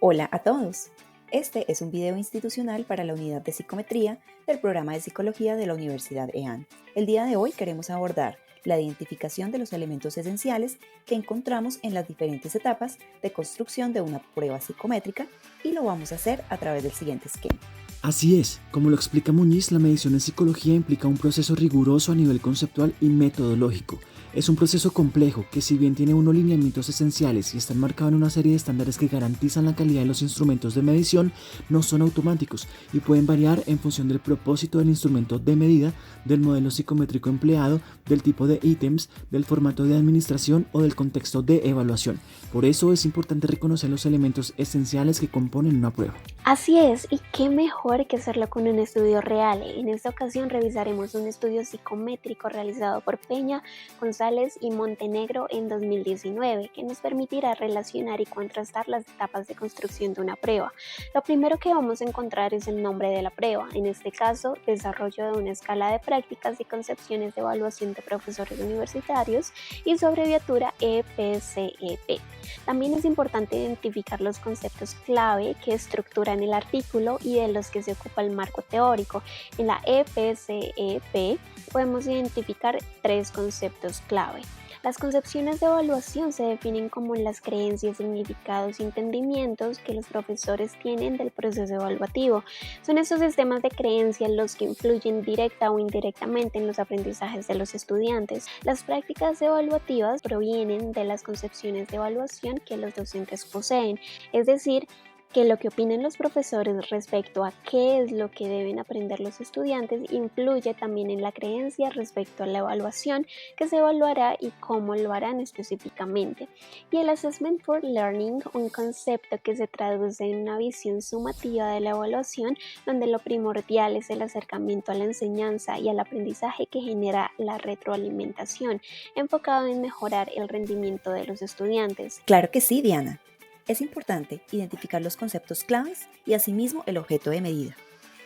Hola a todos. Este es un video institucional para la unidad de psicometría del programa de psicología de la Universidad EAN. El día de hoy queremos abordar la identificación de los elementos esenciales que encontramos en las diferentes etapas de construcción de una prueba psicométrica y lo vamos a hacer a través del siguiente esquema. Así es, como lo explica Muñiz, la medición en psicología implica un proceso riguroso a nivel conceptual y metodológico. Es un proceso complejo que, si bien tiene unos lineamientos esenciales y está enmarcado en una serie de estándares que garantizan la calidad de los instrumentos de medición, no son automáticos y pueden variar en función del propósito del instrumento de medida, del modelo psicométrico empleado, del tipo de ítems, del formato de administración o del contexto de evaluación. Por eso es importante reconocer los elementos esenciales que componen una prueba. Así es, y qué mejor que hacerlo con un estudio real. En esta ocasión revisaremos un estudio psicométrico realizado por Peña, González y Montenegro en 2019, que nos permitirá relacionar y contrastar las etapas de construcción de una prueba. Lo primero que vamos a encontrar es el nombre de la prueba, en este caso, desarrollo de una escala de prácticas y concepciones de evaluación de profesores universitarios y su abreviatura EPCEP. También es importante identificar los conceptos clave que estructuran el artículo y de los que se ocupa el marco teórico. En la EPCEP podemos identificar tres conceptos clave. Las concepciones de evaluación se definen como las creencias, significados y entendimientos que los profesores tienen del proceso evaluativo. Son estos sistemas de creencias los que influyen directa o indirectamente en los aprendizajes de los estudiantes. Las prácticas evaluativas provienen de las concepciones de evaluación que los docentes poseen, es decir, que lo que opinen los profesores respecto a qué es lo que deben aprender los estudiantes influye también en la creencia respecto a la evaluación que se evaluará y cómo lo harán específicamente. Y el Assessment for Learning, un concepto que se traduce en una visión sumativa de la evaluación, donde lo primordial es el acercamiento a la enseñanza y al aprendizaje que genera la retroalimentación, enfocado en mejorar el rendimiento de los estudiantes. Claro que sí, Diana. Es importante identificar los conceptos claves y asimismo el objeto de medida.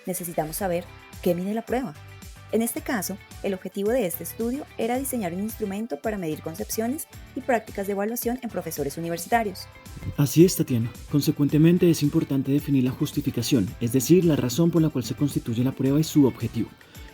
Necesitamos saber qué mide la prueba. En este caso, el objetivo de este estudio era diseñar un instrumento para medir concepciones y prácticas de evaluación en profesores universitarios. Así es, Tatiana. Consecuentemente, es importante definir la justificación, es decir, la razón por la cual se constituye la prueba y su objetivo.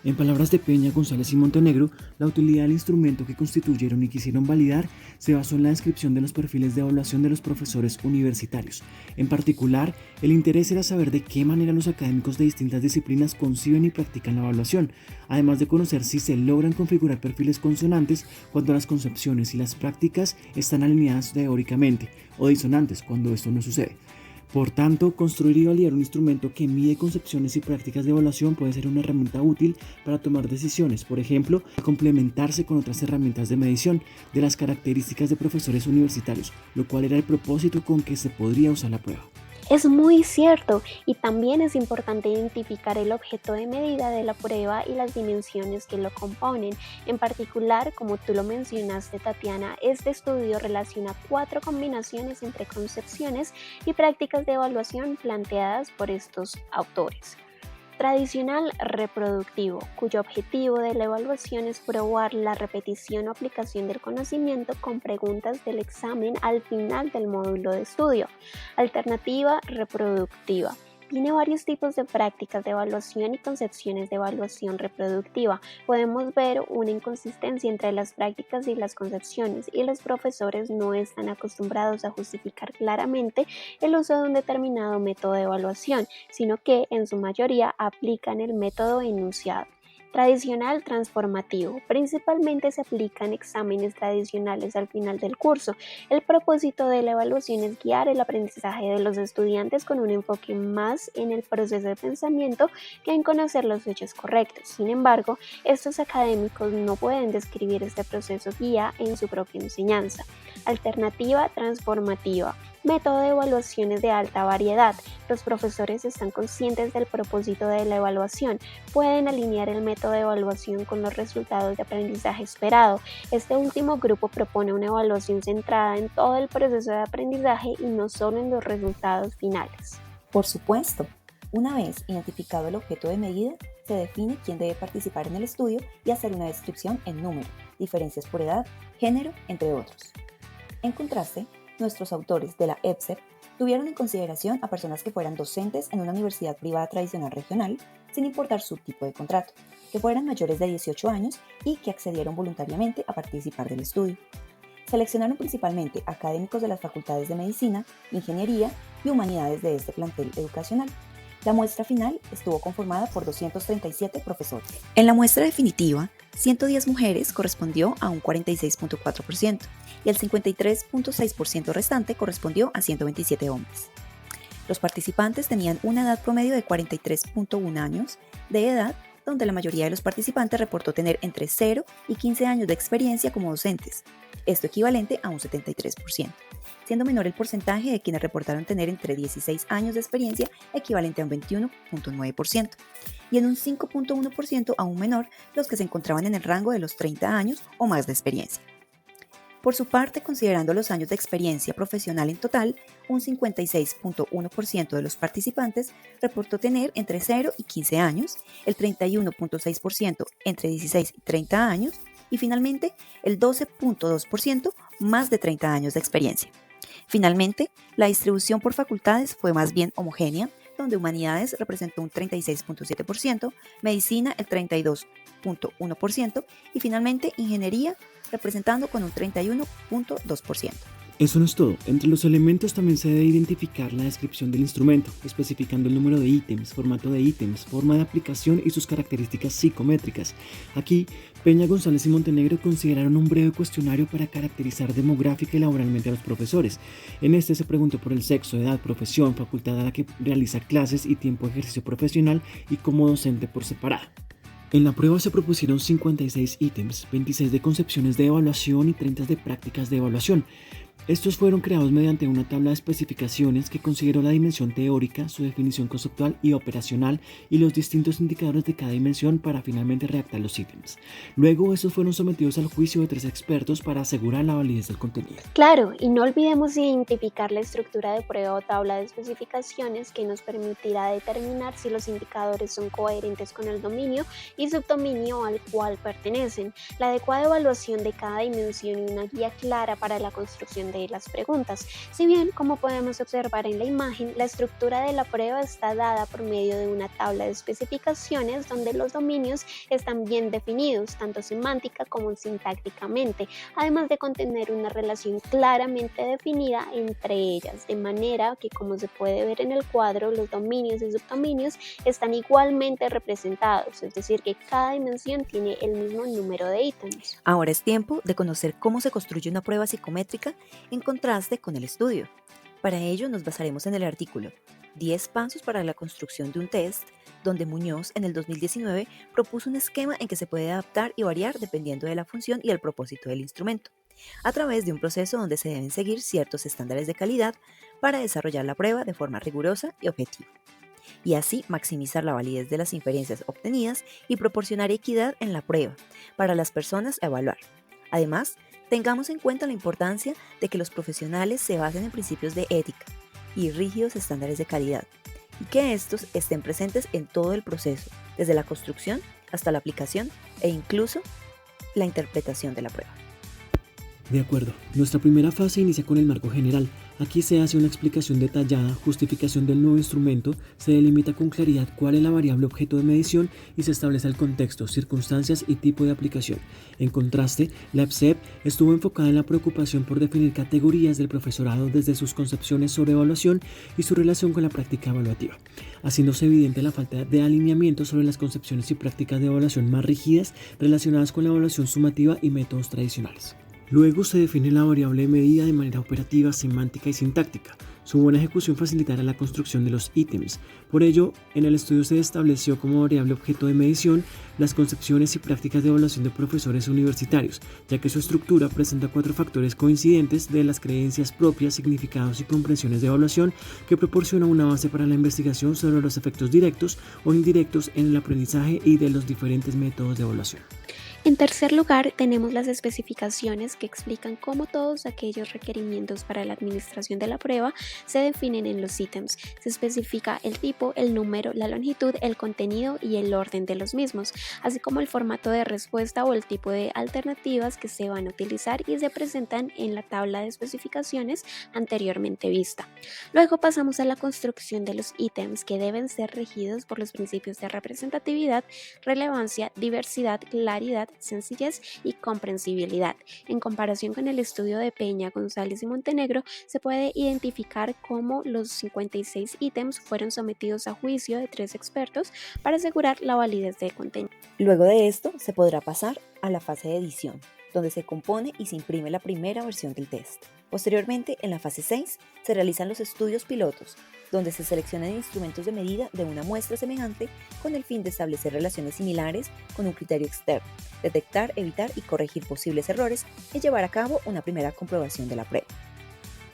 En palabras de Peña, González y Montenegro, la utilidad del instrumento que constituyeron y quisieron validar se basó en la descripción de los perfiles de evaluación de los profesores universitarios. En particular, el interés era saber de qué manera los académicos de distintas disciplinas conciben y practican la evaluación, además de conocer si se logran configurar perfiles consonantes cuando las concepciones y las prácticas están alineadas teóricamente, o disonantes cuando esto no sucede. Por tanto, construir y validar un instrumento que mide concepciones y prácticas de evaluación puede ser una herramienta útil para tomar decisiones, por ejemplo, complementarse con otras herramientas de medición de las características de profesores universitarios, lo cual era el propósito con que se podría usar la prueba. Es muy cierto, y también es importante identificar el objeto de medida de la prueba y las dimensiones que lo componen. En particular, como tú lo mencionaste, Tatiana, este estudio relaciona 4 combinaciones entre concepciones y prácticas de evaluación planteadas por estos autores. Tradicional reproductivo, cuyo objetivo de la evaluación es probar la repetición o aplicación del conocimiento con preguntas del examen al final del módulo de estudio. Alternativa reproductiva. Tiene varios tipos de prácticas de evaluación y concepciones de evaluación reproductiva. Podemos ver una inconsistencia entre las prácticas y las concepciones, y los profesores no están acostumbrados a justificar claramente el uso de un determinado método de evaluación, sino que en su mayoría aplican el método enunciado. Tradicional transformativo. Principalmente se aplican exámenes tradicionales al final del curso. El propósito de la evaluación es guiar el aprendizaje de los estudiantes con un enfoque más en el proceso de pensamiento que en conocer los hechos correctos. Sin embargo, estos académicos no pueden describir este proceso guía en su propia enseñanza. Alternativa transformativa. Método de evaluaciones de alta variedad. Los profesores están conscientes del propósito de la evaluación. Pueden alinear el método de evaluación con los resultados de aprendizaje esperado. Este último grupo propone una evaluación centrada en todo el proceso de aprendizaje y no solo en los resultados finales. Por supuesto, una vez identificado el objeto de medida, se define quién debe participar en el estudio y hacer una descripción en número, diferencias por edad, género, entre otros. En contraste, Nuestros autores de la EBSEP tuvieron en consideración a personas que fueran docentes en una universidad privada tradicional regional, sin importar su tipo de contrato, que fueran mayores de 18 años y que accedieron voluntariamente a participar del estudio. Seleccionaron principalmente académicos de las facultades de Medicina, Ingeniería y Humanidades de este plantel educacional. La muestra final estuvo conformada por 237 profesores. En la muestra definitiva, 110 mujeres correspondió a un 46.4% y el 53.6% restante correspondió a 127 hombres. Los participantes tenían una edad promedio de 43.1 años de edad, donde la mayoría de los participantes reportó tener entre 0 y 15 años de experiencia como docentes, esto equivalente a un 73%, siendo menor el porcentaje de quienes reportaron tener entre 16 años de experiencia, equivalente a un 21.9%, y en un 5.1% aún menor los que se encontraban en el rango de los 30 años o más de experiencia. Por su parte, considerando los años de experiencia profesional en total, un 56.1% de los participantes reportó tener entre 0 y 15 años, el 31.6% entre 16 y 30 años y finalmente el 12.2% más de 30 años de experiencia. Finalmente, la distribución por facultades fue más bien homogénea, donde Humanidades representó un 36.7%, Medicina el 32.1% y finalmente Ingeniería representando con un 31.2%. Eso no es todo. Entre los elementos también se debe identificar la descripción del instrumento, especificando el número de ítems, formato de ítems, forma de aplicación y sus características psicométricas. Aquí, Peña, González y Montenegro consideraron un breve cuestionario para caracterizar demográfica y laboralmente a los profesores. En este se preguntó por el sexo, edad, profesión, facultad a la que realiza clases y tiempo de ejercicio profesional y como docente por separado. En la prueba se propusieron 56 ítems, 26 de concepciones de evaluación y 30 de prácticas de evaluación. Estos fueron creados mediante una tabla de especificaciones que consideró la dimensión teórica, su definición conceptual y operacional y los distintos indicadores de cada dimensión para finalmente redactar los ítems. Luego, estos fueron sometidos al juicio de 3 expertos para asegurar la validez del contenido. Claro, y no olvidemos identificar la estructura de prueba o tabla de especificaciones que nos permitirá determinar si los indicadores son coherentes con el dominio y subdominio al cual pertenecen, la adecuada evaluación de cada dimensión y una guía clara para la construcción de las preguntas. Si bien, como podemos observar en la imagen, la estructura de la prueba está dada por medio de una tabla de especificaciones donde los dominios están bien definidos, tanto semántica como sintácticamente, además de contener una relación claramente definida entre ellas, de manera que, como se puede ver en el cuadro, los dominios y subdominios están igualmente representados, es decir, que cada dimensión tiene el mismo número de ítems. Ahora es tiempo de conocer cómo se construye una prueba psicométrica en contraste con el estudio. Para ello nos basaremos en el artículo 10 pasos para la construcción de un test, donde Muñoz en el 2019 propuso un esquema en que se puede adaptar y variar dependiendo de la función y el propósito del instrumento, a través de un proceso donde se deben seguir ciertos estándares de calidad para desarrollar la prueba de forma rigurosa y objetiva, y así maximizar la validez de las inferencias obtenidas y proporcionar equidad en la prueba para las personas a evaluar. Además, tengamos en cuenta la importancia de que los profesionales se basen en principios de ética y rígidos estándares de calidad, y que estos estén presentes en todo el proceso, desde la construcción hasta la aplicación e incluso la interpretación de la prueba. De acuerdo, nuestra primera fase inicia con el marco general. Aquí se hace una explicación detallada, justificación del nuevo instrumento, se delimita con claridad cuál es la variable objeto de medición y se establece el contexto, circunstancias y tipo de aplicación. En contraste, la EBSEP estuvo enfocada en la preocupación por definir categorías del profesorado desde sus concepciones sobre evaluación y su relación con la práctica evaluativa, haciéndose evidente la falta de alineamiento sobre las concepciones y prácticas de evaluación más rígidas relacionadas con la evaluación sumativa y métodos tradicionales. Luego se define la variable de medida de manera operativa, semántica y sintáctica. Su buena ejecución facilitará la construcción de los ítems. Por ello, en el estudio se estableció como variable objeto de medición las concepciones y prácticas de evaluación de profesores universitarios, ya que su estructura presenta 4 factores coincidentes de las creencias propias, significados y comprensiones de evaluación que proporciona una base para la investigación sobre los efectos directos o indirectos en el aprendizaje y de los diferentes métodos de evaluación. En tercer lugar, tenemos las especificaciones que explican cómo todos aquellos requerimientos para la administración de la prueba se definen en los ítems. Se especifica el tipo, el número, la longitud, el contenido y el orden de los mismos, así como el formato de respuesta o el tipo de alternativas que se van a utilizar y se presentan en la tabla de especificaciones anteriormente vista. Luego pasamos a la construcción de los ítems que deben ser regidos por los principios de representatividad, relevancia, diversidad, claridad, sencillez y comprensibilidad. En comparación con el estudio de Peña, González y Montenegro, se puede identificar cómo los 56 ítems fueron sometidos a juicio de 3 expertos para asegurar la validez del contenido. Luego de esto, se podrá pasar a la fase de edición, donde se compone y se imprime la primera versión del test. Posteriormente, en la fase 6, se realizan los estudios pilotos, donde se seleccionan instrumentos de medida de una muestra semejante con el fin de establecer relaciones similares con un criterio externo, detectar, evitar y corregir posibles errores y llevar a cabo una primera comprobación de la prueba.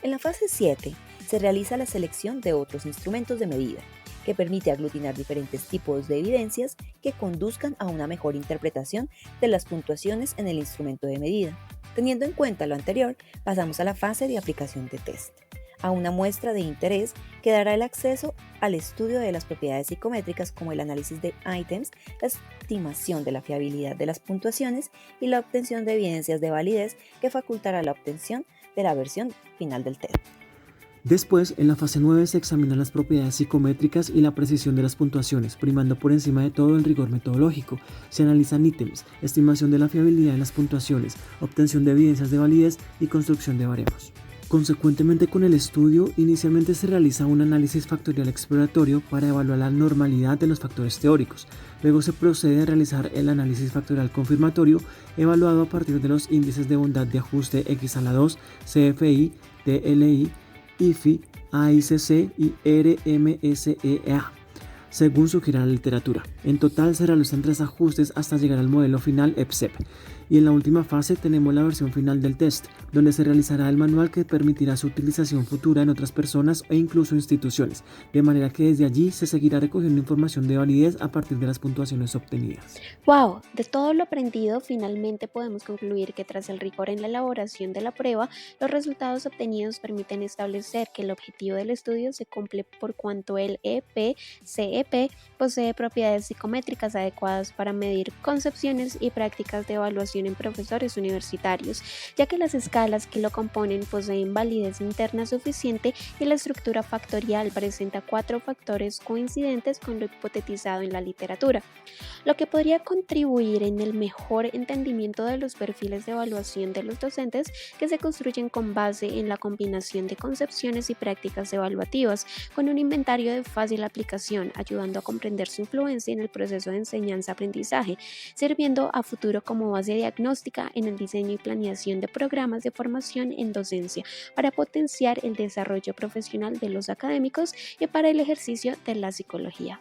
En la fase 7, se realiza la selección de otros instrumentos de medida, que permite aglutinar diferentes tipos de evidencias que conduzcan a una mejor interpretación de las puntuaciones en el instrumento de medida. Teniendo en cuenta lo anterior, pasamos a la fase de aplicación de test, a una muestra de interés que dará el acceso al estudio de las propiedades psicométricas como el análisis de ítems, la estimación de la fiabilidad de las puntuaciones y la obtención de evidencias de validez que facultará la obtención de la versión final del test. Después, en la fase 9 se examinan las propiedades psicométricas y la precisión de las puntuaciones, primando por encima de todo el rigor metodológico. Se analizan ítems, estimación de la fiabilidad de las puntuaciones, obtención de evidencias de validez y construcción de baremos. Consecuentemente con el estudio, inicialmente se realiza un análisis factorial exploratorio para evaluar la normalidad de los factores teóricos. Luego se procede a realizar el análisis factorial confirmatorio, evaluado a partir de los índices de bondad de ajuste X a la 2, CFI, DLI, IFI, AICC y RMSEA, según sugiere la literatura. En total se realizan 3 ajustes hasta llegar al modelo final EPSEP. Y en la última fase tenemos la versión final del test, donde se realizará el manual que permitirá su utilización futura en otras personas e incluso instituciones, de manera que desde allí se seguirá recogiendo información de validez a partir de las puntuaciones obtenidas. ¡Wow! De todo lo aprendido, finalmente podemos concluir que tras el rigor en la elaboración de la prueba, los resultados obtenidos permiten establecer que el objetivo del estudio se cumple por cuanto el EP-CEP posee propiedades psicométricas adecuadas para medir concepciones y prácticas de evaluación en profesores universitarios, ya que las escalas que lo componen poseen validez interna suficiente y la estructura factorial presenta 4 factores coincidentes con lo hipotetizado en la literatura, lo que podría contribuir en el mejor entendimiento de los perfiles de evaluación de los docentes que se construyen con base en la combinación de concepciones y prácticas evaluativas, con un inventario de fácil aplicación, ayudando a comprender su influencia en el proceso de enseñanza-aprendizaje, sirviendo a futuro como base diagnóstica en el diseño y planeación de programas de formación en docencia para potenciar el desarrollo profesional de los académicos y para el ejercicio de la psicología.